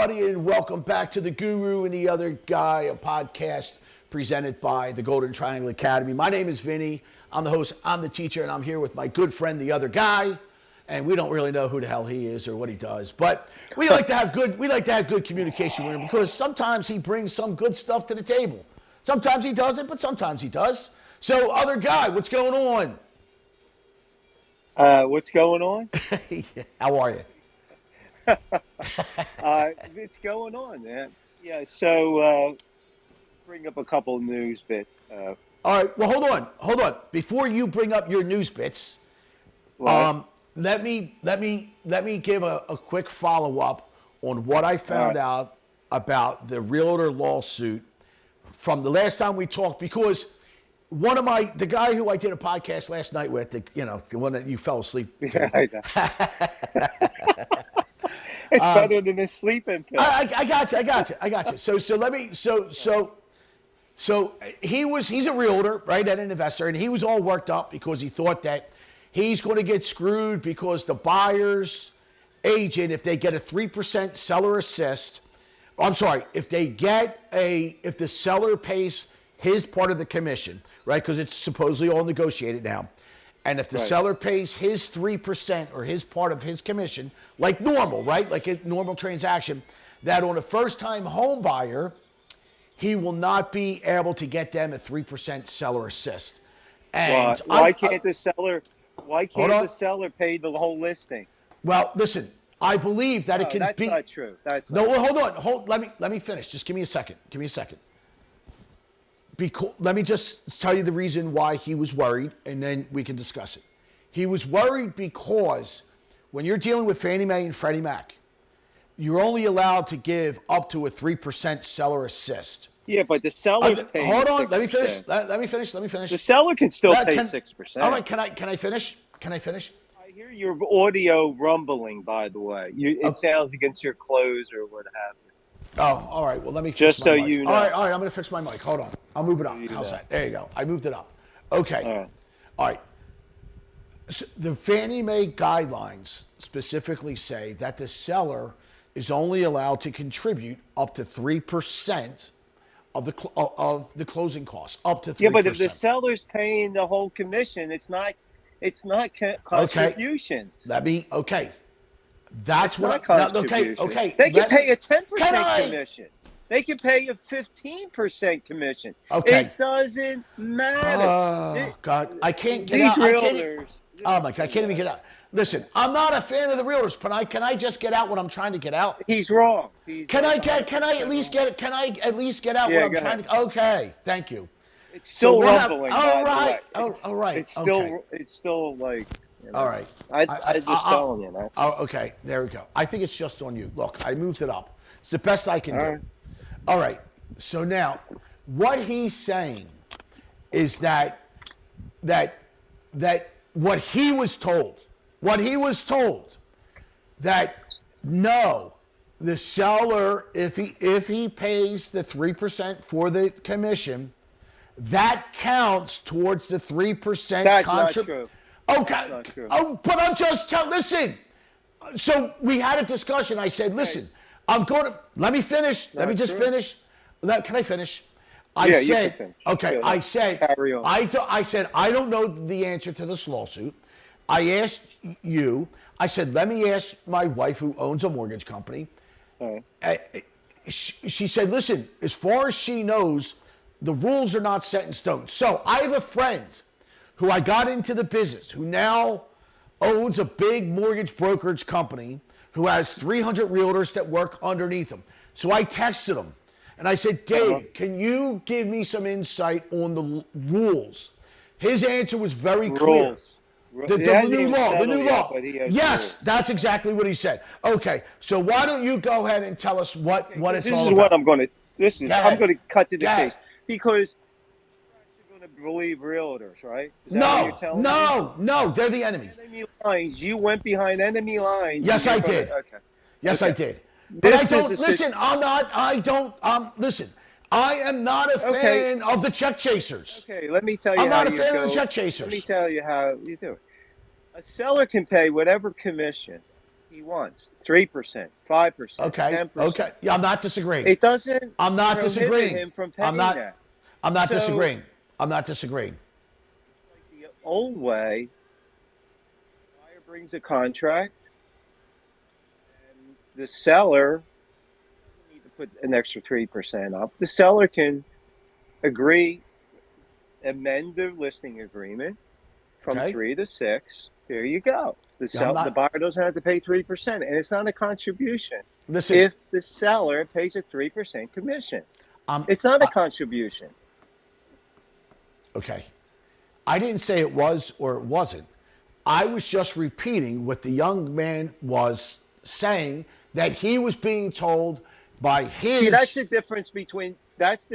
everybody, and welcome back to The Guru and the Other Guy, a podcast presented by the Golden Triangle Academy. My name is Vinny. I'm the host, I'm the teacher, and I'm here with my good friend, the other guy. And we don't really know who the hell he is or what he does, but we like to have good communication with him because sometimes he brings some good stuff to the table. Sometimes he doesn't, but sometimes he does. So, other guy, what's going on? What's going on? How are you? It's going on, man. Yeah, so bring up a couple of news bits. All right, well, hold on. Before you bring up your news bits, let me give a quick follow-up on what I found out about the Realtor lawsuit from the last time we talked, because the guy who I did a podcast last night with, the one that you fell asleep to. Yeah, I know. It's better than a sleeping pill. I got you. So he's a realtor, right, and an investor, and he was all worked up because he thought that he's going to get screwed because the buyer's agent, if they get a 3% seller assist, if the seller pays his part of the commission, right, because it's supposedly all negotiated now, and if the seller pays his 3% or his part of his commission, like normal, right, like a normal transaction, that on a first-time home buyer, he will not be able to get them a 3% seller assist. And why can't the seller pay the whole listing? Well, listen, I believe that it can be. That's not true. Hold on. Let me finish. Just give me a second. Let me just tell you the reason why he was worried, and then we can discuss it. He was worried because when you're dealing with Fannie Mae and Freddie Mac, you're only allowed to give up to a 3% seller assist. Yeah, but the seller's paying. Hold on. 6%. Let me finish. The seller can still pay 6%. All right. Can I finish? I hear your audio rumbling, by the way. It sounds against your clothes or what have you. Oh, all right. Well, let me fix just my so mic. you know. All right. I'm going to fix my mic. Hold on. I'll move it up. How's that? There you go. I moved it up. Okay. All right. So the Fannie Mae guidelines specifically say that the seller is only allowed to contribute up to 3% of the closing costs. Up to 3%. Yeah, but if the seller's paying the whole commission, it's not contributions. Okay. That's what okay. They can pay a 10% commission. They can pay a 15% commission. Okay. It doesn't matter. Oh, God. I can't get these out. Realtors. Oh, my God. I can't even get out. Listen, I'm not a fan of the realtors, but can I just get out what I'm trying to get out? He's wrong. Can I at least get out what I'm trying to? Okay. Thank you. It's still rumbling. All right. It's still like. All right. I just telling you, man. Oh, okay. There we go. I think it's just on you. Look, I moved it up. It's the best I can do. All right. So now, what he's saying is that what he was told, that no, the seller, if he pays the 3% for the commission, that counts towards the 3%. That's not true. Okay. Oh, but I'm just listen. So we had a discussion. I said, listen, I'm going to let me finish. Let me just finish. Can I finish? I said, okay. I said, carry on. I said, I don't know the answer to this lawsuit. I asked you. I said, let me ask my wife, who owns a mortgage company. She said, listen, as far as she knows, the rules are not set in stone. So I have a friend who I got into the business, who now owns a big mortgage brokerage company, who has 300 realtors that work underneath him. So I texted him, and I said, Dave, can you give me some insight on the rules? His answer was very clear. The new law. Yes, that's exactly what he said. Okay, so why don't you go ahead and tell us what it's all about? This is what I'm going to. I'm going to cut to the chase because you're going to believe realtors, right? No, they're the enemy. Enemy lines. You went behind enemy lines. Yes, I did. Okay. Yes, I did. But I don't listen. Listen. I am not a fan of the check chasers. Okay, let me tell you. I'm not a fan of the check chasers. Let me tell you how you do it. A seller can pay whatever commission he wants 3%, 5%, Okay. 10%. Okay. Yeah, I'm not disagreeing. It doesn't I'm not prohibit disagreeing. him from I'm paying not. that. I'm not So, disagreeing. I'm not disagreeing. like the old way, buyer brings a contract, and the seller doesn't need to put an extra 3% up. The seller can agree, amend the listing agreement from Okay. 3 to 6. There you go. Yeah, I'm The not. buyer doesn't have to pay 3%, and it's not a contribution. Listen. If the seller pays a 3% commission, I'm. it's not a I, contribution. okay. I didn't say it was or it wasn't. I was just repeating what the young man was saying, that he was being told by See, his. that's the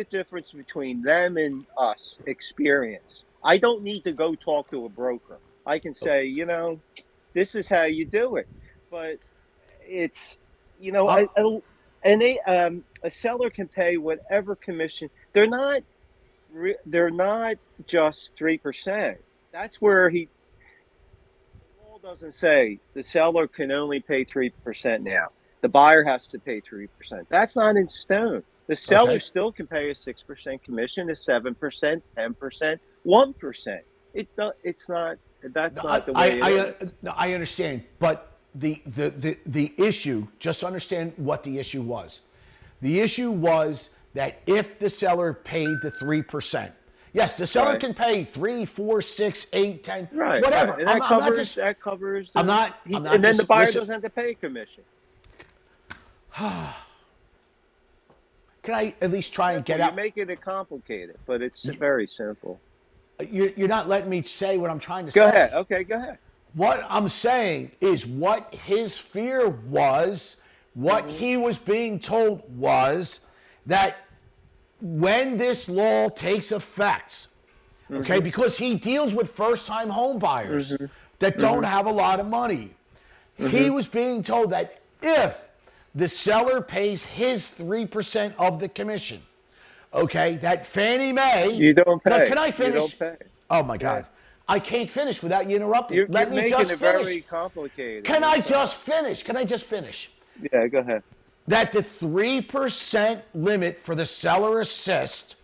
difference between them and us experience. I don't need to go talk to a broker. I can say, this is how you do it. But it's, you know, I'm, a seller can pay whatever commission. They're not just 3%. That's where the law doesn't say the seller can only pay 3% now. The buyer has to pay 3%. That's not in stone. The seller okay. still can pay a 6% commission, a 7%, 10%, 1%. It's not. That's not the way it is. No, I understand, but the issue, just understand what the issue was. The issue was that if the seller paid the 3%, yes, the seller Right. can pay 3, 4, 6, 8, 10, Right. Right. whatever. And I'm, that I'm not covers just. that covers I'm the not. I'm not and then the just. buyer Listen. doesn't have to pay a commission. Can I at least try and Simple. get You out? make it complicated, but it's very simple. You're not letting me say what I'm trying to Go ahead. say. Okay, go ahead. What I'm saying is what his fear was, what Mm-hmm. he was being told was that when this law takes effect, okay, Mm-hmm. because he deals with first time home buyers Mm-hmm. that don't Mm-hmm. have a lot of money, Mm-hmm. he was being told that if the seller pays his 3% of the commission, okay, that Fannie Mae. You don't Can pay. I You don't finish? pay. Oh my Yeah. God. I can't finish without you interrupting. You're Let me making just it finish. very complicated. Can I It's not. just finish? Can I just finish? Yeah, go ahead. That the 3% limit for the seller assist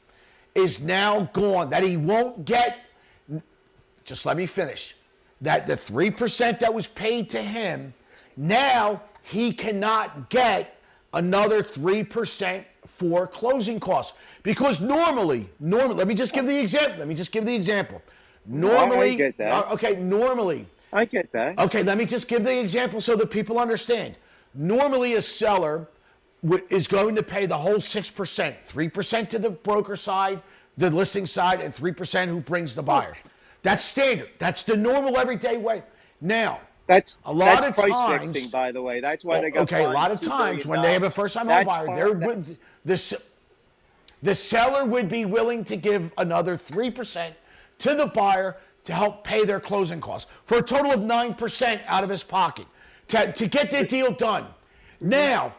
is now gone. That he won't get, just let me finish. That the 3% that was paid to him, now he cannot get another 3% for closing costs. Because normally, let me just give the example. I Normally, get that. okay, normally, I get that. okay, let me just give the example so that people understand. Normally, a seller is going to pay the whole 6%, 3% to the broker side, the listing side, and 3% who brings the buyer. That's standard. That's the normal everyday way. Now, That's a lot that's of price times, fixing, by the way. That's why they got okay, a fined lot of $2 times billion. when they have a first-time home That's buyer, part. the seller would be willing to give another 3% to the buyer to help pay their closing costs for a total of 9% out of his pocket to get the deal done. Now,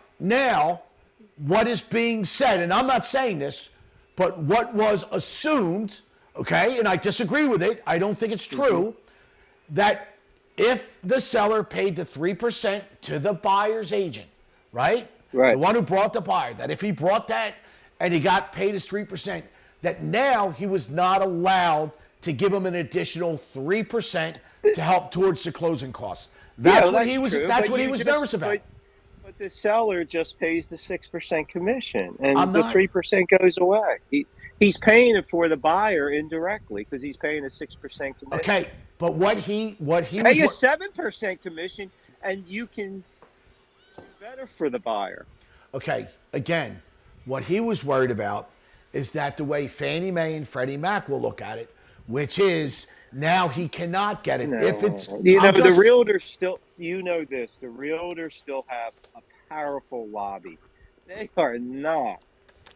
what is being said, and I'm not saying this, but what was assumed, okay, and I disagree with it, I don't think it's true, that if the seller paid the 3% to the buyer's agent, right? The Right. one who brought the buyer, that if he brought that and he got paid his 3%, that now he was not allowed to give him an additional 3% to help towards the closing costs. Yeah, That's well, what that's he was true. that's But what he you was just nervous about. but the seller just pays the 6% commission, and I'm the not 3% goes away. He's paying it for the buyer indirectly because he's paying a 6% commission. okay, but what he was Pay a 7% commission, and you can do better for the buyer. okay, again, what he was worried about is that the way Fannie Mae and Freddie Mac will look at it, which is now he cannot get it. If it's, No, I'm the just, realtors still. You know this. The realtors still have a powerful lobby. They are not.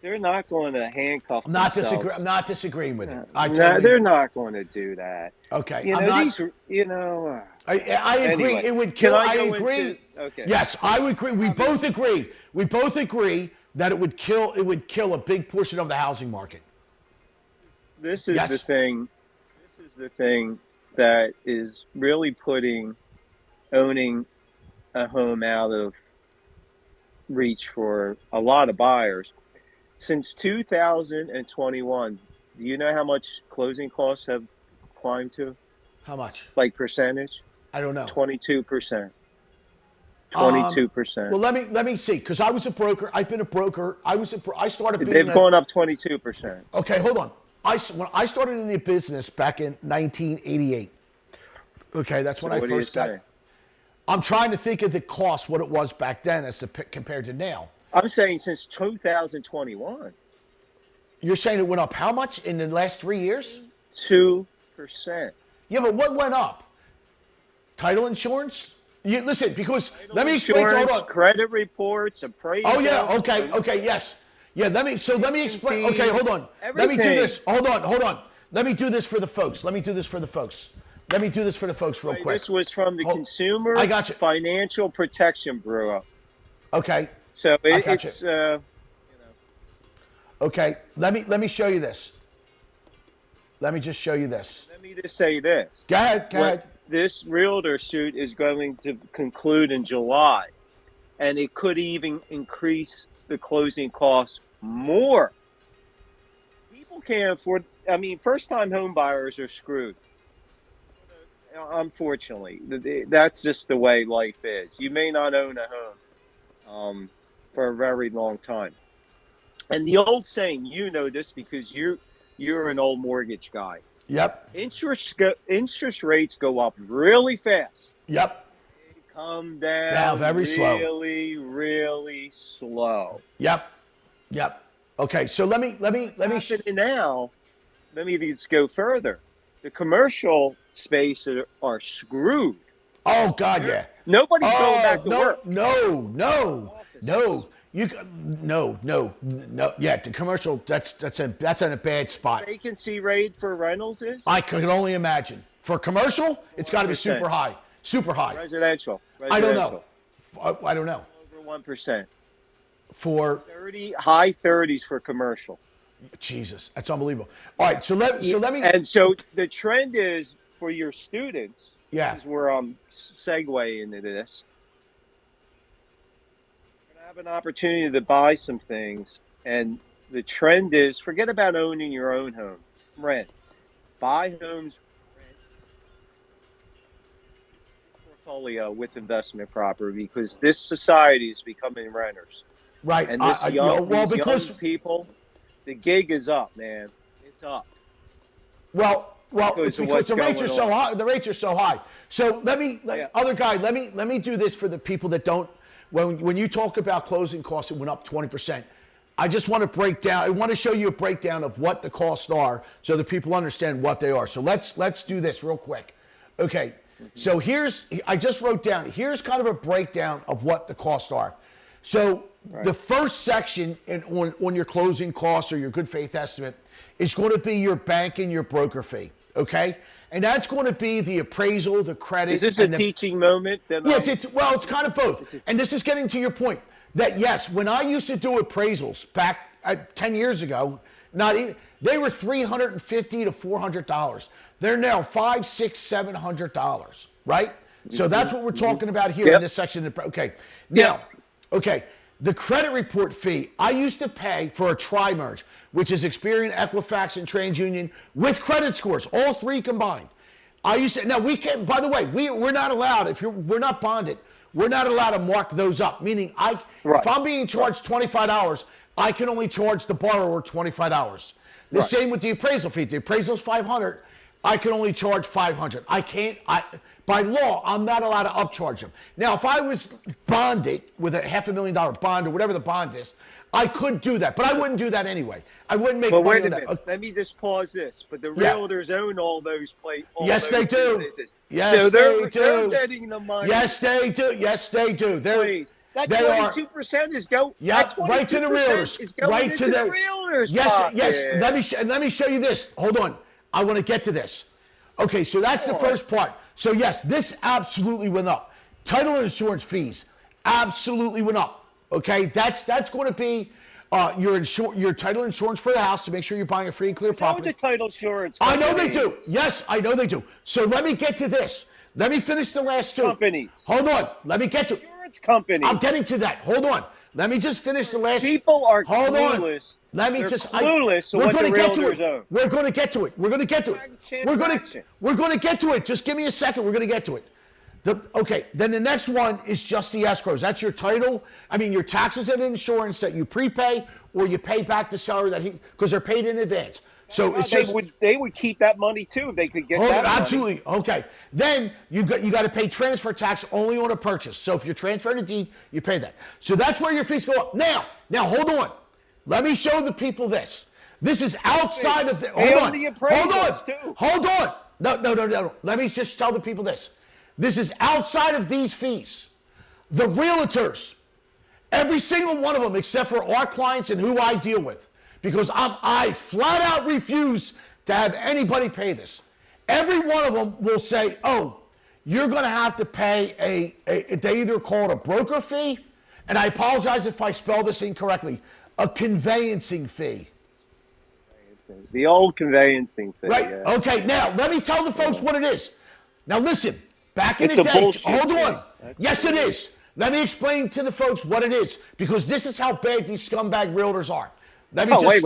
They're not going to handcuff I'm themselves. not disagreeing with it. I No, totally, they're not going to do that. okay, You I'm know not, these. You know. I agree. Anyway, It would can kill, I I go into? agree. Okay. Yes, I would agree. We both agree that it would kill a big portion of the housing market. This is the Yes. thing. This is the thing that is really owning a home out of reach for a lot of buyers. Since 2021, do you know how much closing costs have climbed to? How much? Like percentage? I don't know. 22%. 22%. Well, let me see, because I was a broker. I've been a broker. I started being They've gone up 22%. Okay, hold on. When I started in the business back in 1988. Okay, that's when So I what do you first got. say? I'm trying to think of the cost, what it was back then as compared to now. I'm saying since 2021, You're saying it went up how much in the last 3 years? 2%. Yeah, but what went up? Title insurance? Listen, because let me explain. Hold Insurance, on. credit reports, appraisal. Oh yeah. Okay. Yes. Yeah. Let me explain. Okay. Hold on. Let me do Everything. this. Hold on. Let me do this for the folks. Let me do this for the folks real quick. This was from the Consumer I got you. Financial Protection Bureau. Okay. So I got it's you. Okay. Let me show you this. Let me just show you this. let me just say this. Go ahead. This realtor suit is going to conclude in July, and it could even increase the closing costs more. People can't afford. I mean, first-time home buyers are screwed. Unfortunately, that's just the way life is. You may not own a home for a very long time. And the old saying, you know this because you're an old mortgage guy. Yep. Interest rates go up really fast. Yep. They come down very slow. Really slow. Yep. Okay. So let me. Now, let me just go further. The commercial space are screwed. Oh God, yeah. Nobody's going back to work. No. No. Yeah, the commercial. That's in a bad spot. Vacancy rate for rentals is? I could only imagine. For commercial, it's got to be super high. Super high. Residential. I don't know. I don't know. Over 1%. For 30, high 30s for commercial. Jesus, that's unbelievable. All right, so let me. And so the trend is for your students. Yeah. Is where I'm segueing into this. You're gonna have an opportunity to buy some things, and the trend is forget about owning your own home. Rent. Buy homes. Rent. Portfolio with investment property because this society is becoming renters. Right. And this young people, the gig is up, man. It's up. Well, it's because the rates are so high. The rates are so high. So other guy, let me do this for the people that don't. When you talk about closing costs, it went up 20%. I just want to break down. I want to show you a breakdown of what the costs are, so that people understand what they are. So let's do this real quick. Okay. So I just wrote down. Here's kind of a breakdown of what the costs are. So the first section on your closing costs or your good faith estimate is going to be your bank and your broker fee. Okay, and that's going to be the appraisal, the credit. Is this a teaching moment? It's kind of both. And this is getting to your point that yes, when I used to do appraisals back 10 years ago, they were $350 to $400. They're now $500, $600, $700. Right. So that's what we're talking about here in this section. Okay. Now, okay. The credit report fee, I used to pay for a tri-merge, which is Experian, Equifax, and TransUnion with credit scores, all three combined. Now we can, by the way, we're not allowed, we're not bonded, we're not allowed to mark those up. Meaning if I'm being charged $25, I can only charge the borrower $25. The same with the appraisal fee. The appraisal is $500. I can only charge $500. By law, I'm not allowed to upcharge them. Now, if I was bonded with a $500,000 bond or whatever the bond is, I could do that, but I wouldn't do that anyway. I wouldn't make money wait a on minute. that. Let me just pause this. But the realtors own all those places. Yes, they do. Businesses. Yes, so they do. They're getting the money. Yes, they do. Yes, they do. Please. That 22% is going. Yep, right to the realtors. Right to the realtors. Yes. Let me show you this. Hold on. I want to get to this. Okay, so that's the first part. So yes, this absolutely went up. Title and insurance fees absolutely went up. Okay, that's going to be your title insurance for the house to make sure you're buying a free and clear property. The title insurance. I know they do. Yes, I know they do. So let me get to this. Let me finish the last two. Companies. Hold on. Let me get to. Insurance companies. I'm getting to that. Hold on. Let me just finish the last. People are Hold clueless. on. Let me They're just. clueless to we're what going the to get to realtors it. own. We're going to get to it. We're going to get to it. We're going to get to it. Just give me a second. We're going to get to it. Okay. Then the next one is just the escrows. That's your title. I mean, your taxes and insurance that you prepay or you pay back the seller that because they're paid in advance. So it's just they would keep that money too if they could get that absolutely. money. Okay. Then you got to pay transfer tax only on a purchase. So if you're transferring a deed, you pay that. So that's where your fees go up. Now hold on. Let me show the people this. This is outside of the. Hold on. No. Let me just tell the people this. This is outside of these fees. The realtors, every single one of them, except for our clients and who I deal with, because I flat out refuse to have anybody pay this. Every one of them will say, oh, you're going to have to pay they either call it a broker fee, and I apologize if I spell this incorrectly, a conveyancing fee. The old conveyancing fee. Right, yeah. Okay, now let me tell the folks what it is. Now listen, back in It's the a day, bullshit hold thing. on. Yes, it is. Let me explain to the folks what it is, because this is how bad these scumbag realtors are. Let me Wait.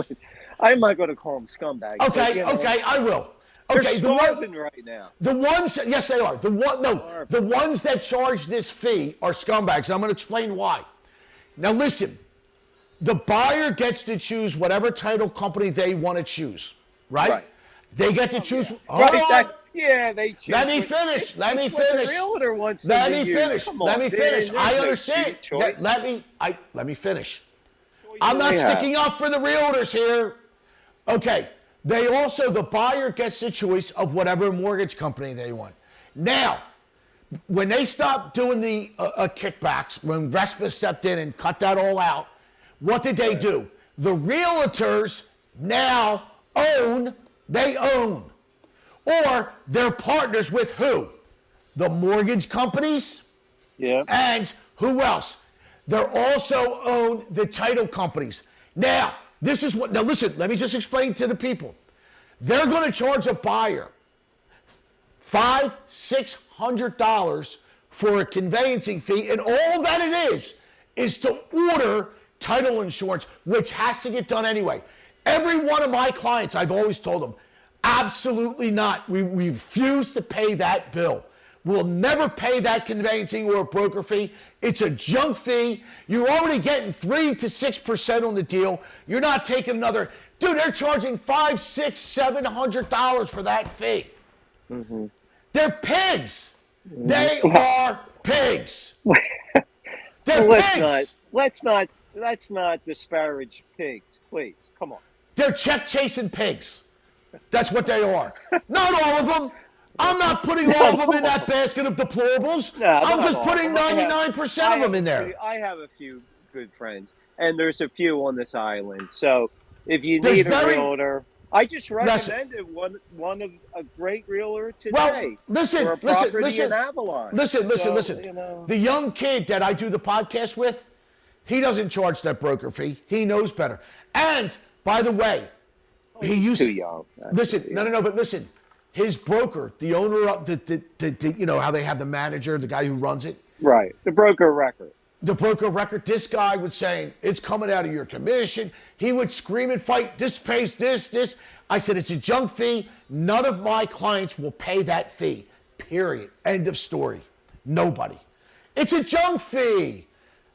I'm not going to call them scumbags. Okay, I will. They're Okay, starving right now. The ones, yes, they are. The ones that charge this fee are scumbags. I'm going to explain why. Now, listen. The buyer gets to choose whatever title company they want to choose, right? They get to choose. Hold on. They choose. Let me finish. The realtor wants them Let to me use. finish. Come on, Let me finish. there's I no understand. choice. Let me finish. I'm not sticking up for the realtors here. Okay. The buyer gets the choice of whatever mortgage company they want. Now, when they stopped doing the kickbacks, when RESPA stepped in and cut that all out, what did they do? The realtors now own. Or they're partners with who? The mortgage companies? Yeah. And who else? They're also own the title companies. Now listen, let me just explain to the people. They're going to charge a buyer $500-600 for a conveyancing fee, and all that it is to order title insurance, which has to get done anyway. Every one of my clients, I've always told them, absolutely not. We refuse to pay that bill. We'll never pay that conveyancing or a broker fee. It's a junk fee. You're already getting 3 to 6% on the deal. You're not taking another. Dude, they're charging $500, $600, $700 for that fee. Mm-hmm. They're pigs. Mm-hmm. They are pigs. They're pigs. Let's not disparage pigs, please. Come on. They're check-chasing pigs. That's what they are. Not all of them. I'm not putting all of them in that basket of deplorables. I'm just putting 99% of them in there. I have a few good friends, and there's a few on this island. So if you need a realtor, I just recommended one of a great realtor today. Well, listen. In Avalon. Listen. You know. The young kid that I do the podcast with, he doesn't charge that broker fee. He knows better. And by the way, he's too young. But listen. His broker, the owner of you know how they have the manager, the guy who runs it. Right. The broker of record. The broker of record. This guy was saying, it's coming out of your commission. He would scream and fight, this pays this. I said, it's a junk fee. None of my clients will pay that fee. Period. End of story. Nobody. It's a junk fee.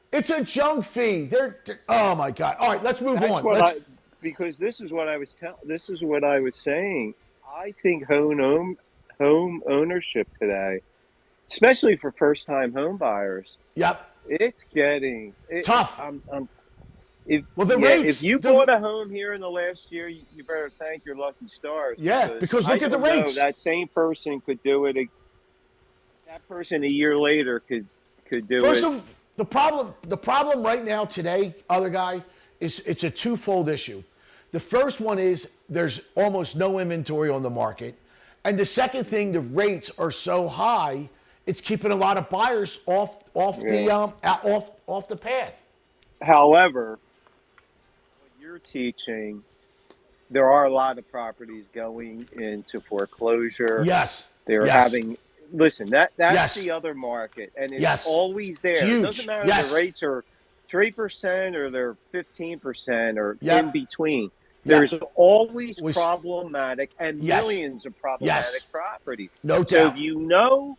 They're oh my God. All right, let's move on. Because this is what I was saying. I think home ownership today, especially for first-time home buyers, it's getting tough. If you bought a home here in the last year, you better thank your lucky stars. Yeah, because look at the rates. That same person could do it. That person a year later could do it. The problem right now today, other guy, is it's a twofold issue. The first one is there's almost no inventory on the market. And the second thing, the rates are so high, it's keeping a lot of buyers off the path. However, what you're teaching, there are a lot of properties going into foreclosure. Yes. They're having listen, that's Yes. the other market, and it's Yes. always It's there. It doesn't huge. matter the Yes. rates are 3% or they're 15% or in Yep. between. Yep. There's always Was problematic and yes. millions of problematic Yes. properties. No So if doubt. you know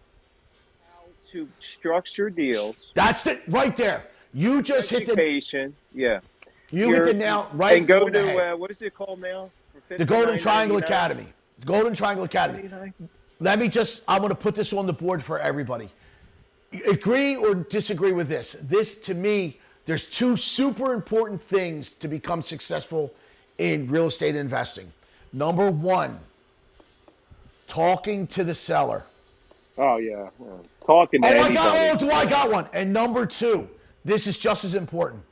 how to structure deals, That's it right there. You just hit the education, yeah, you hit the nail and right go on the to head. what is it called now for The Golden Triangle 59.99? Academy. The Golden Triangle Academy. 59. I'm going to put this on the board for everybody. Agree or disagree with this? This, to me, there's two super important things to become successful in real estate investing. Number one, talking to the seller. Oh yeah, talking to anybody. Do I got one? And number two, this is just as important,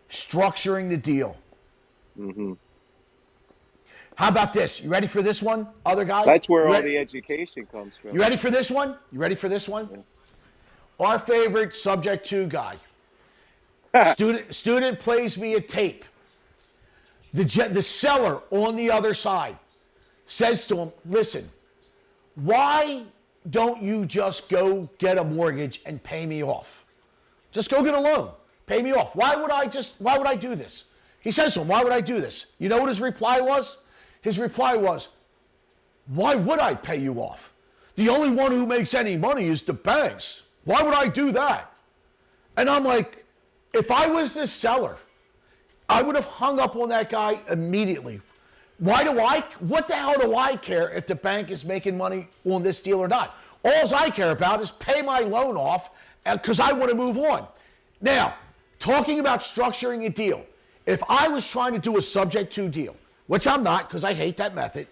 structuring the deal. Mm-hmm. How about this? You ready for this one, other guy? That's where You all re- the education comes from. You ready for this one? You ready for this one? Yeah. Our favorite subject to guy. Student plays me a tape. The seller on the other side says to him, listen, why don't you just go get a mortgage and pay me off? Just go get a loan. Pay me off. Why would I do this? He says to him, why would I do this? You know what his reply was? His reply was, why would I pay you off? The only one who makes any money is the banks. Why would I do that? And I'm like, if I was this seller, I would have hung up on that guy immediately. What the hell do I care if the bank is making money on this deal or not? All I care about is pay my loan off because I want to move on. Now, talking about structuring a deal, if I was trying to do a subject to deal, which I'm not because I hate that method,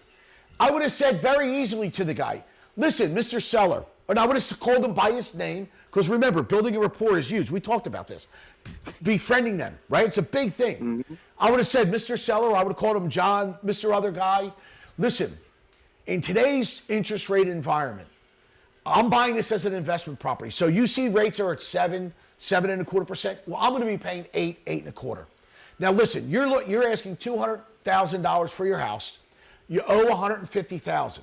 I would have said very easily to the guy, listen, Mr. Seller, and I would have called him by his name, because remember, building a rapport is huge. We talked about this. Befriending them, right? It's a big thing. Mm-hmm. I would have said, Mr. Seller, I would have called him John, Mr. Other Guy. Listen, in today's interest rate environment, I'm buying this as an investment property. So you see rates are at 7.25%. Well, I'm going to be paying 8.25%. Now listen, you're asking $200,000 for your house. You owe $150,000.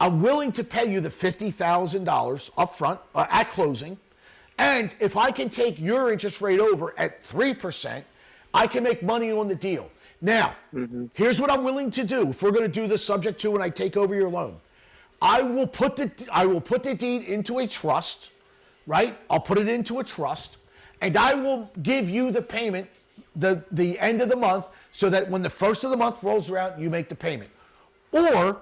I'm willing to pay you the $50,000 up front at closing. And if I can take your interest rate over at 3%, I can make money on the deal. Now, here's what I'm willing to do. If we're going to do this subject to when I take over your loan, I will put the deed into a trust, right? I'll put it into a trust, and I will give you the payment the end of the month so that when the first of the month rolls around, you make the payment. Or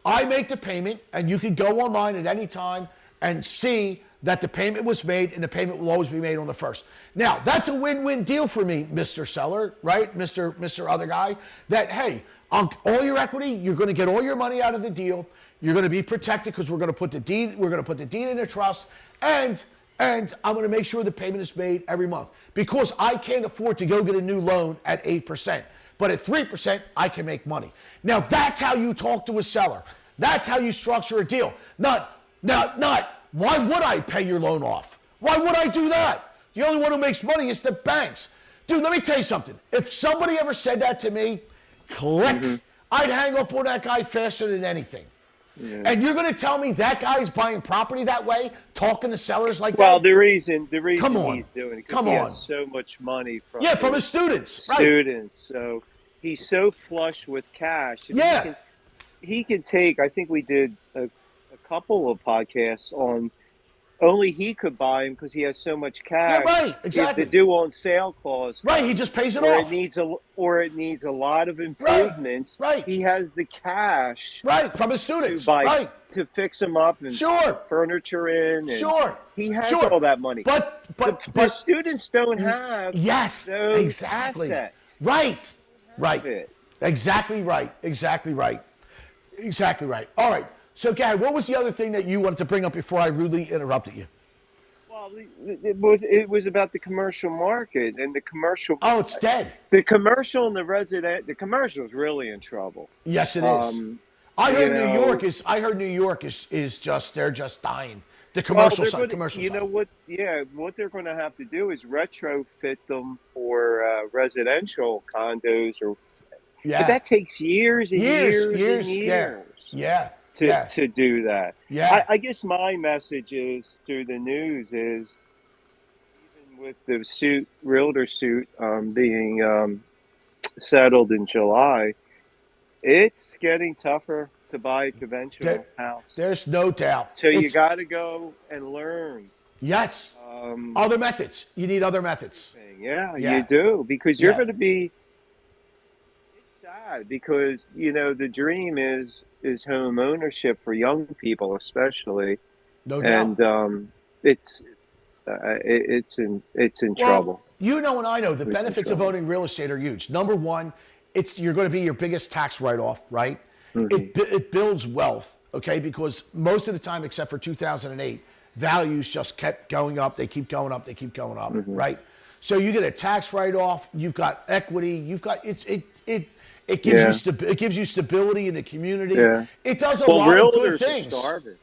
I make the payment, and you can go online at any time and see that the payment was made, and the payment will always be made on the first. Now, that's a win-win deal for me, Mr. Seller, right? Mr. Other Guy, that, hey, all your equity, you're going to get all your money out of the deal. You're going to be protected because we're going to put the deed in a trust, and I'm going to make sure the payment is made every month because I can't afford to go get a new loan at 8%. But at 3%, I can make money. Now, that's how you talk to a seller. That's how you structure a deal. Not, why would I pay your loan off? Why would I do that? The only one who makes money is the banks. Dude, let me tell you something. If somebody ever said that to me, click, I'd hang up on that guy faster than anything. Yeah. And you're going to tell me that guy's buying property that way, talking to sellers like that? Well, the reason he's doing it because he has so much money from his students. Students. Right. So he's so flush with cash. And he can take, I think we did a couple of podcasts on only he could buy him because he has so much cash. Yeah, right, exactly. If the due on sale clause. Right, he just pays it off. It needs a lot of improvements. Right. He has the cash. Right, from his students. To fix them up and put furniture in. And he has all that money. But the students don't have those assets. Right. Exactly right. All right. So, Gary, what was the other thing that you wanted to bring up before I rudely interrupted you? Well, it was about the commercial market and the commercial. Oh, it's dead. The commercial and the commercial is really in trouble. Yes, it is. I heard New York is just they're just dying. The commercial side. You know what? Yeah, what they're going to have to do is retrofit them for residential condos but that takes years and years and years. Yeah. Yeah. to do that. Yeah. I guess my message is through the news is even with the realtor suit being settled in July, it's getting tougher to buy a There, conventional house. there's no doubt. So you It's got to go and learn yes. um, Other methods. You need other methods. everything. Yeah, you Yeah. do because you're Yeah. going to be. It's sad because the dream is home ownership for young people, especially, No doubt. and it's it's in Well, trouble. you know and I know the It's in benefits of trouble. owning real estate are huge. Number one, it's you're going to be your biggest tax write-off, right? Hmm. It builds wealth, okay? Because most of the time, except for 2008, values just kept going up. They keep going up. They keep going up, Hmm. right? So you get a tax write-off. You've got equity. You've got it gives you Yeah, it gives you stability in the community. yeah. It does a Well, lot of good realtors are things. starving.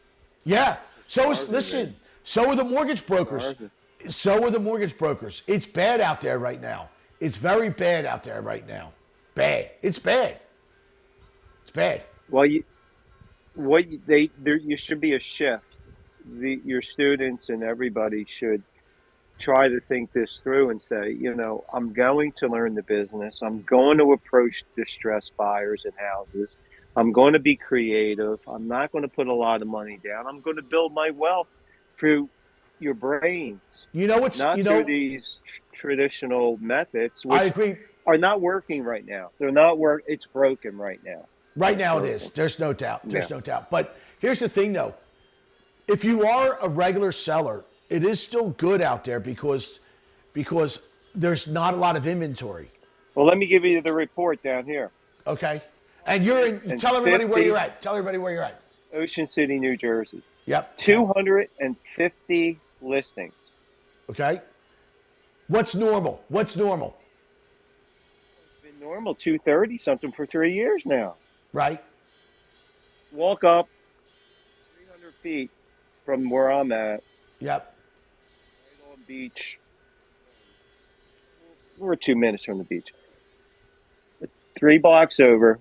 Yeah. So is Starving, man. listen. So are the mortgage brokers. Starving. So are the mortgage brokers. It's bad out there right now. It's very bad out there right now. Bad. It's bad. It's bad. Well, there you should be a shift. Your students and everybody should try to think this through and say, I'm going to learn the business. I'm going to approach distressed buyers and houses. I'm going to be creative. I'm not going to put a lot of money down. I'm going to build my wealth through your brains, You know what's not through these traditional methods, I which agree. are not working right now. They're not work. It's broken right now. Right It's now it is. broken. There's no doubt. Yeah. There's no doubt. But here's the thing though. If you are a regular seller, it is still good out there because there's not a lot of inventory. Well, let me give you the report down here. Okay? And you're in And tell everybody where you're 50 at. Tell everybody where you're at. Ocean City, New Jersey. Yep. Yep. 250 listings. Okay? What's normal? What's normal? It's been normal 230 something for 3 years now. Right? Walk up 300 feet from where I'm at, Yep. right on beach. We're 2 minutes from the beach. 3 blocks over,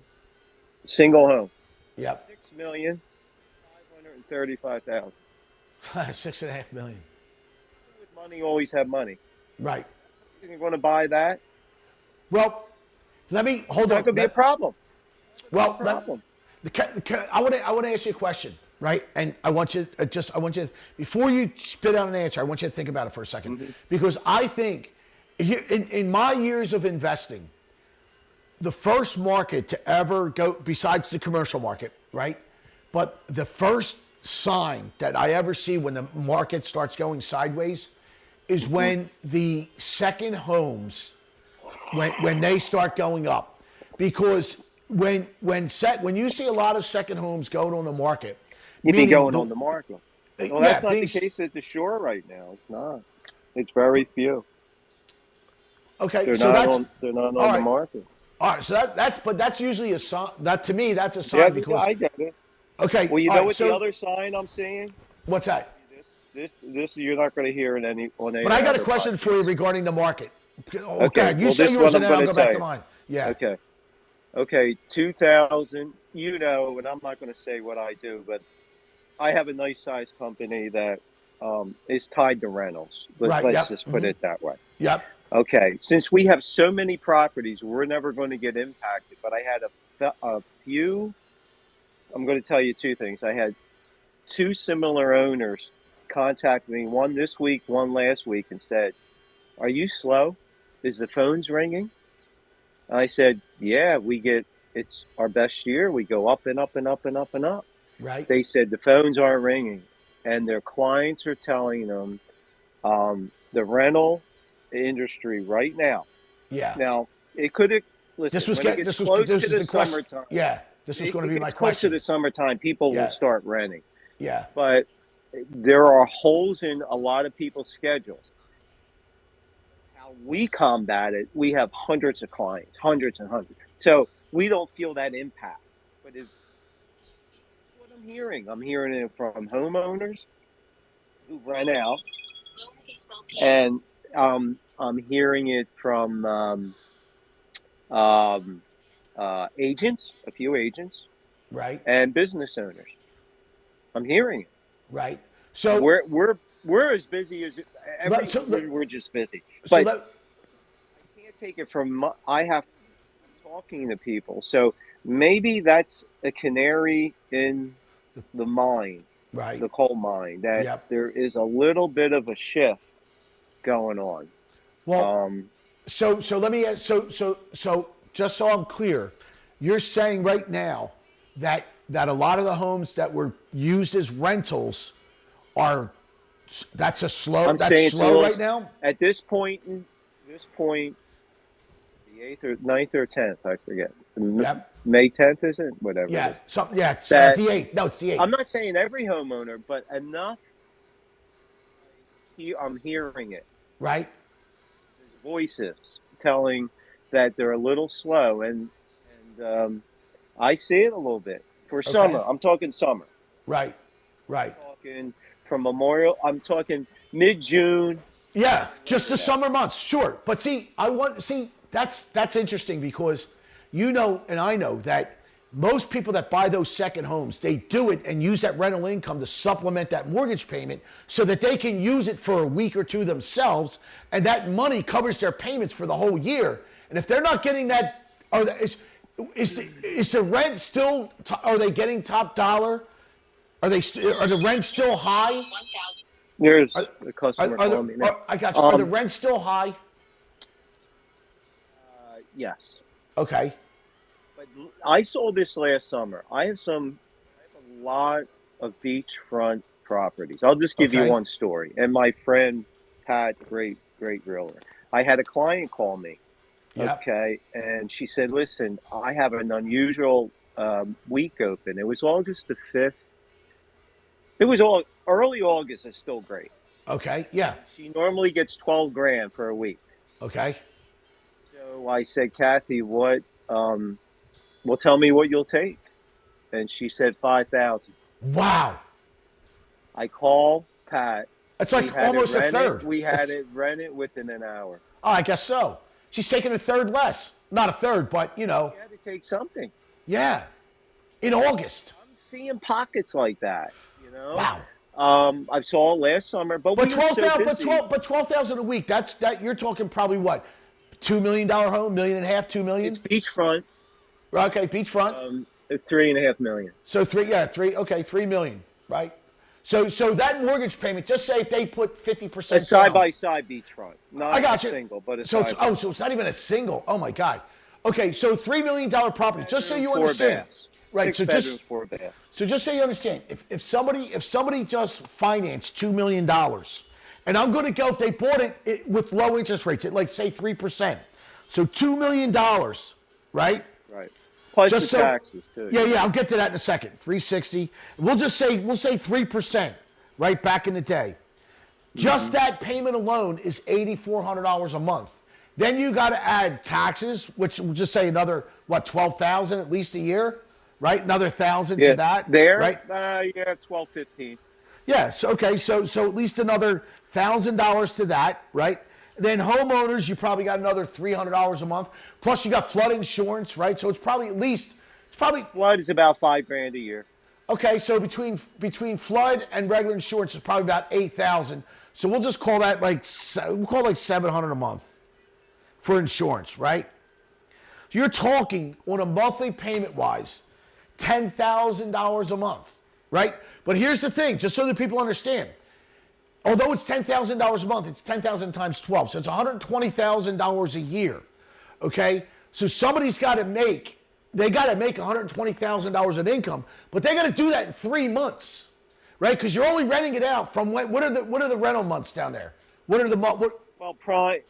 single home. Yep. 6,535,000. 6.5 million. With money, always have money. Right. You're going to buy that? Well, let me It's hold not on. going to be a problem. Well, Problem. I want to ask you a question, right? And I want you before you spit out an answer, I want you to think about it for a 2nd because I think in my years of investing, the first market to ever go besides the commercial market, right? But the first sign that I ever see when the market starts going sideways is when the second homes when they start going up, because when you see a lot of second homes going on the market, You'd be meaning going on the market. Well, yeah that's not the things case at the shore right now. It's not. It's very few. okay They're so not that's on. They're not all on the right market. all right so that's usually a sign that to me that's a Yeah, sign because I get it. okay Well, you all know right what the so other sign I'm seeing? what's that? This you're not going to hear it on any But I got a other question for podcast. you regarding the market. Okay, Okay. you Well, say this is yours what and I'm then going I'll to go tell back to you. mine. Yeah. Okay. Okay. 2000. And I'm not going to say what I do, but I have a nice sized company that is tied to rentals. Right. Let's Yep. just put it that way. Yep. Okay, since we have so many properties, we're never going to get impacted. But I had a few. I'm going to tell you two things. I had two similar owners contact me, one this week, one last week, and said, "Are you slow? Is the phones ringing?" I said, "Yeah, it's our best year. We go up and up and up and up and up." Right. They said the phones aren't ringing, and their clients are telling them the rental industry right now. Yeah. Now, it could This listen was when it get gets this was close this to is the the question. summertime. Yeah. This was going to It be my gets close to question. the summertime, people will Yeah. start renting. Yeah. But there are holes in a lot of people's schedules. How we combat it, we have hundreds of clients, hundreds and hundreds. So we don't feel that impact. But it's what I'm hearing. I'm hearing it from homeowners who rent out, and I'm hearing it from um, agents, a few agents, Right. and business owners. I'm hearing it. right? And So, we're as busy as let, so, we're just busy. so But let, I can't take it from I'm talking to people. So maybe that's a canary in the mine, right, the coal mine, that yep. there is a little bit of a shift going on. Well, Um, so let me so just so I'm clear, you're saying right now that a lot of the homes that were used as rentals are I'm that's saying it's a slow little right now? at this point, the 8th or ninth or 10th, I forget. Yep. May 10th, is it? Whatever it Yeah. is. Yeah, it's That the 8th. No, it's the I'm 8th. not saying every homeowner, but enough. I'm hearing it. Right? There's voices telling that they're a little slow, and I see it a little bit for Okay. summer. I'm talking summer. Right. Right. Talking from Memorial. I'm talking mid June Yeah, to just Labor the Day. summer months, sure. But see, that's interesting because you know and I know that most people that buy those second homes, they do it and use that rental income to supplement that mortgage payment so that they can use it for a week or two themselves, and that money covers their payments for the whole year. And if they're not getting that, is the rent still? Are they getting top dollar? Are the rents still high? Are, There's a customer are the, calling me now. I got you. Are the Um, rents still high? yes, Okay. but I saw this last summer. I have a lot of beachfront properties. I'll just give you Okay. one story. And my friend Pat, great realtor. I had a client call me. Yep. Okay, and she said, "Listen, I have an unusual week open. It was August the 5th. It was all early August is still great. Okay. Yeah. And she normally gets 12 grand for a week. Okay. So I said, Kathy, well, tell me what you'll take. And she said 5,000. Wow. I call Pat. It's like almost a third. We had It's, it rented within an hour. oh, I guess so. She's taking a third less. Not a third, but She had to take something. yeah. In August. I'm seeing pockets like that, you know. Wow. I saw it last summer, but But we were so 12,000. busy. But 12,000 a week. That's that. You're talking probably what? $2 million home, million and a half, 2 million. It's beachfront, Okay, beachfront. at 3.5 million. So three. Yeah, three. Okay, 3 million. Right. So that mortgage payment. Just say if they put A 50% side down. by side beachfront, I not a got you. single, but a So it's side by so side. it's not even a single. Oh my God. Okay, so $3 million property. Just so Bedroom, you four understand, baths. right? Six bedrooms, four baths. So just so you understand, if somebody just financed $2 million, and I'm going to go if they bought it with low interest rates at like say 3%, so $2 million, right? Right. Plus the Just so taxes too. yeah, I'll get to that in a second. 360. We'll say 3%, right back in the day. Just that payment alone is $8,400 a month. Then you got to add taxes, which will just say another what 12,000 at least a year, right? Another 1,000 to Yeah. that, There, right? yeah, 12, 15. Yeah. So okay. So at least another $1,000 to that, right? Then homeowners, you probably got another $300 a month. Plus you got flood insurance, right? So it's probably Flood is about 5 grand a year. okay. So between flood and regular insurance is probably about 8,000. So we'll just call that we'll call it like 700 a month for insurance, right? You're talking on a monthly payment wise, $10,000 a month, right? But here's the thing, just so that people understand. Although it's $10,000 a month, it's 10,000 times 12. So it's $120,000 a year, okay? So they got to make $120,000 in income, but they got to do that in 3 months, right? Because you're only renting it out from what are the rental months down there? What are the Well,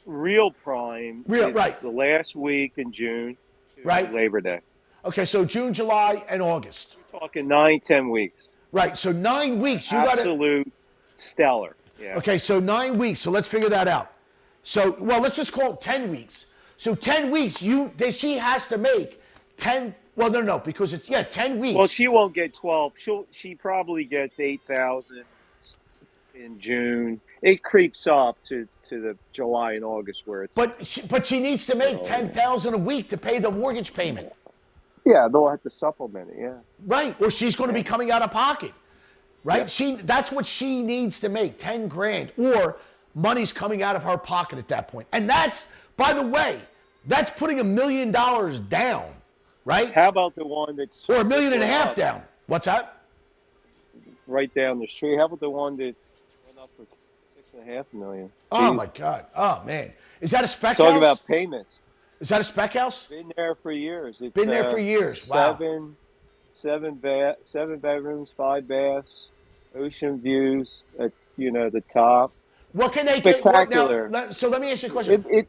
real prime is right, the last week in June to right? Labor Day. Okay, so June, July, and August. We're talking 9, 10 weeks. Right, so 9 weeks. You got to. Absolute stellar. Yeah. Okay, so 9 weeks. So let's figure that out. So, well, let's just call it 10 weeks. So 10 weeks, she has to make 10. Well, no, because it's, 10 weeks. Well, she won't get 12. She probably gets 8,000 in June. It creeps up to the July and August where it's. But she needs to make 10,000 a week to pay the mortgage payment. Yeah, they'll have to supplement it. Yeah. Right, or she's going to be coming out of pocket. right? Yep. That's what she needs to make, 10 grand, or money's coming out of her pocket at that point. And that's, by the way, that's putting $1 million down, right? How about the one that's Or $1.5 just million went up down. What's that? right down the street? How about the one that went up for 6.5 million? Oh my God. Oh man. Is that a spec Talking house? about payments. Is that a spec house? Been there for years. It's Been there for years. Wow. seven bedrooms, 5 baths, ocean views at the top. What can they get? Spectacular. So let me ask you a question. It.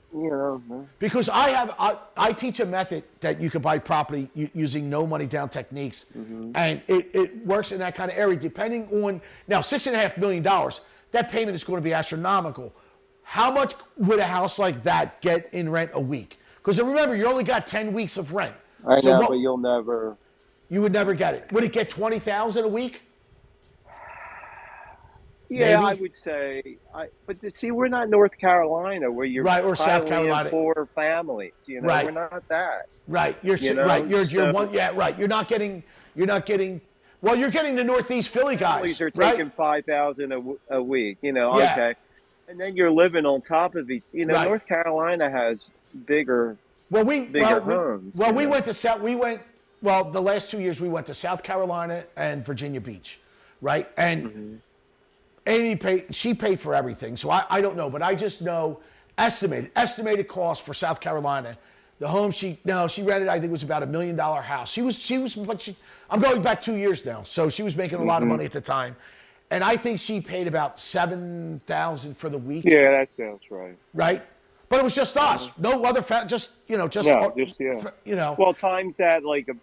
Because I teach a method that you can buy property using no money down techniques, and it works in that kind of area. Depending on now, $6.5 million, that payment is going to be astronomical. How much would a house like that get in rent a week? Because remember, you only got 10 weeks of rent. I know, but you'll never. You would never get it. Would it get 20,000 a week? Yeah, Maybe? I would say. But see, we're not North Carolina where you're right, or South Carolina, poor families. right. We're not that. Right, you're right. You're one. Yeah, right. You're not getting. Well, you're getting the Northeast Philly guys. Families are right? taking 5,000 a week. Yeah. Okay, and then you're living on top of each. Right. North Carolina has bigger. homes. We went to South. The last 2 years we went to South Carolina and Virginia Beach, right? And Amy she paid for everything, so I don't know, but I just know estimated cost for South Carolina. The home she rented, I think, was about $1 million house. I'm going back 2 years now, so she was making a lot of money at the time, and I think she paid about $7,000 for the week. Yeah, that sounds right. Right. But it was just us. No other Well, times that like 3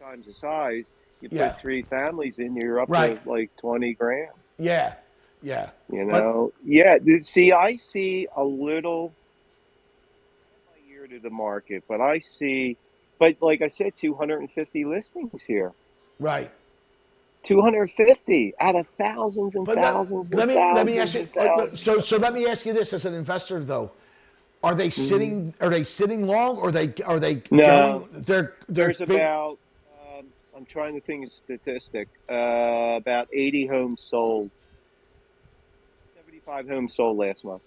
times the size, you put Yeah. 3 families in, you're up Right. to like 20 grand. Yeah. Yeah. See, I see a little year to the market, but like I said, 250 listings here. Right. 250 out of thousands and But thousands. let me ask you. and thousands. So let me ask you this: as an investor, though, are they sitting? Are they sitting long? Or are they? No. Going, they're There's big, about. I'm trying to think of statistic. About 80 homes sold. 75 homes sold last month.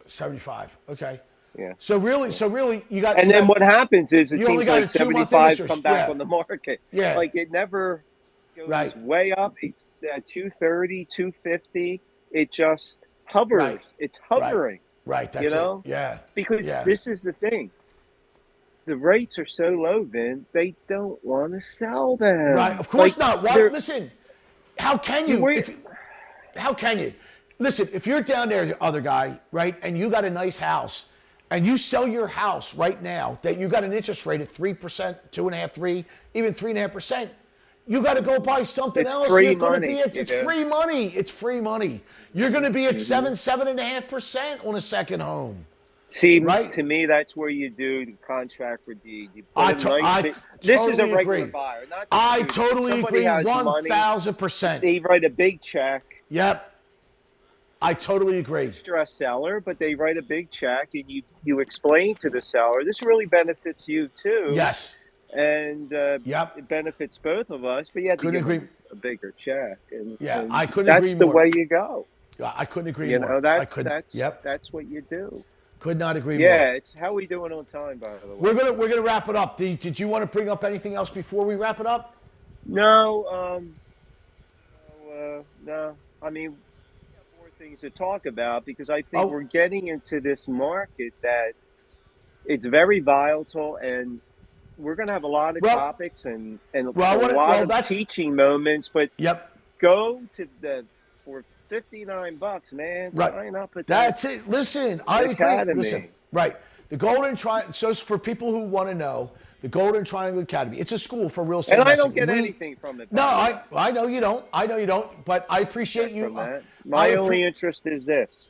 75. Okay. Yeah. So really, you got. And then what happens is it you only seems got like a 2-month 75 industry. come back Yeah. on the market. Yeah. Like it never goes Right. way up. It's 230, 250. It just hovers. Right. It's hovering. Right. That's it. Yeah. Because this is the thing. The rates are so low, Vin, they don't want to sell them. Right. Of course not. Why? they're- Listen, how can you? How can you? Listen, if you're down there, the other guy, right, and you got a nice house, and you sell your house right now, that you got an interest rate at 3%, 2.5%, 3%, even 3.5%, you got to go buy something else. Free You're gonna money, be it's free money. It's free money. You're going to be at 7.5% on a second home. See, right? To me, that's where you do the contract for deed. You put I this is a totally regular agree. buyer. Not I student. totally Somebody agree, has money, 1,000%. They write a big check. Yep. I totally agree. Stress seller, but they write a big check, and you explain to the seller, this really benefits you too. Yes. And Yep. it benefits both of us, but you have to Couldn't give agree. them a bigger check. And, Yeah, and I couldn't agree that's the more. way you go. I couldn't agree more. That's what you do. Could not agree more. Yeah, it's how we doing on time, by the way. We're gonna wrap it up. Did you want to bring up anything else before we wrap it up? No, no. I mean, we have more things to talk about because I think we're getting into this market that it's very volatile, and we're going to have a lot of topics and a lot of teaching moments. But go to for $59, man. Sign up at That's it. Listen, I Academy. agree. Listen, right. The Golden Triangle. So for people who want to know, the Golden Triangle Academy. It's a school for real estate. And I don't get anything from it. No, I know you don't. I know you don't. But I appreciate you. My only interest is this.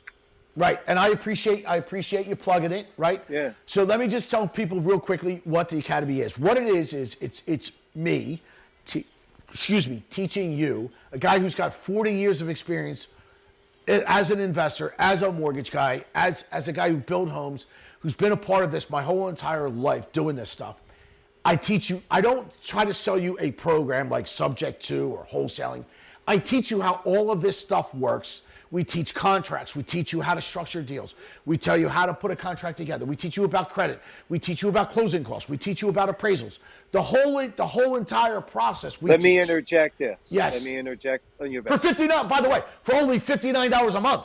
Right, and I appreciate you plugging it. Right. Yeah. So let me just tell people real quickly what the Academy is. What it is it's me, teaching you, a guy who's got 40 years of experience as an investor, as a mortgage guy, as a guy who built homes, who's been a part of this my whole entire life doing this stuff. I teach you. I don't try to sell you a program like Subject to or wholesaling. I teach you how all of this stuff works. We teach contracts. We teach you how to structure deals. We tell you how to put a contract together. We teach you about credit. We teach you about closing costs. We teach you about appraisals. The whole entire process. Let me interject this. Yes. Let me interject on your For $59, by the way, for only $59 a month.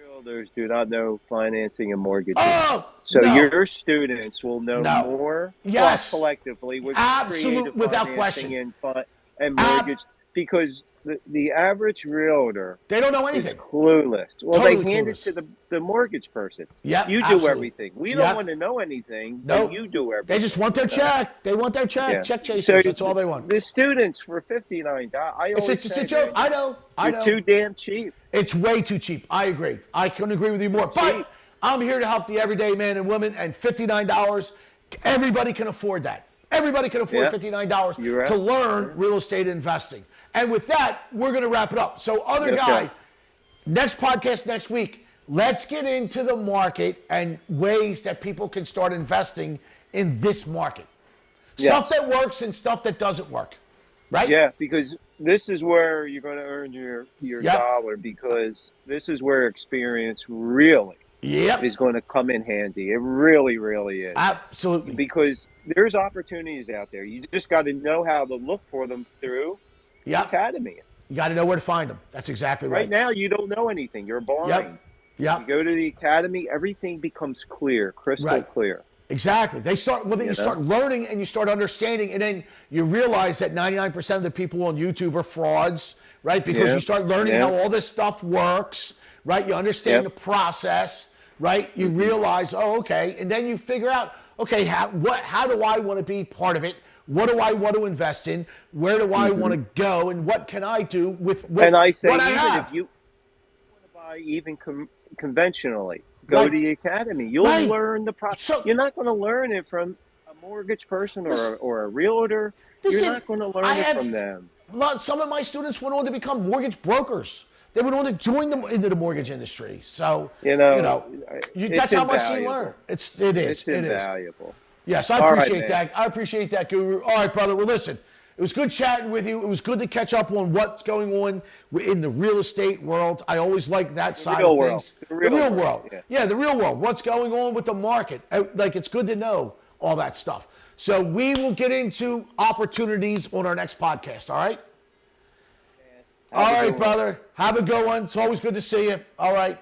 Realtors do not know financing and mortgages. Oh, so no. your students will know more. Yes. Collectively with Absolute, creative without financing question. and mortgage, because the average realtor, they don't know anything. Is clueless. Well, Totally they hand clueless. it to the mortgage person. Yep, you do absolutely. everything. We don't want to know anything. Nope. But you do everything. They just want their check. They want their check. Yeah. Check chasers. So that's all they want. The students for $59. It's a joke. I know. You're too damn cheap. It's way too cheap. I agree. I couldn't agree with you more. But I'm here to help the everyday man and woman, and $59, everybody can afford that. Everybody can afford $59 to learn real estate investing. And with that, we're going to wrap it up. So, other guy, next podcast next week, let's get into the market and ways that people can start investing in this market. Stuff that works and stuff that doesn't work. Right? Yeah, because this is where you're going to earn your dollar, because this is where experience really is going to come in handy. It really, really is. Absolutely. Because there's opportunities out there. You just got to know how to look for them through the academy. You got to know where to find them. That's exactly right. Right now, you don't know anything. You're blind. Yep. You go to the academy, everything becomes clear, crystal clear. Exactly. They start you start learning and you start understanding, and then you realize that 99% of the people on YouTube are frauds, right? Because you start learning how all this stuff works, right? You understand the process, right? You realize, oh, okay, and then you figure out, okay, how do I want to be part of it? What do I want to invest in? Where do I want to go? And what can I do with what I have? And I say, even if you want to buy even conventionally, go to the academy. You'll learn the process. So, you're not going to learn it from a mortgage person or a realtor. You're not going to learn it from them. Some of my students went on to become mortgage brokers. They went on to join them into the mortgage industry. So that's how much you learn. It is. It's invaluable. Yes, I appreciate that. I appreciate that, Guru. All right, brother. Well, listen, it was good chatting with you. It was good to catch up on what's going on in the real estate world. I always like that side of things. The real world. Yeah, the real world. What's going on with the market? Like, it's good to know all that stuff. So we will get into opportunities on our next podcast, all right? All right, brother. Have a good one. It's always good to see you. All right.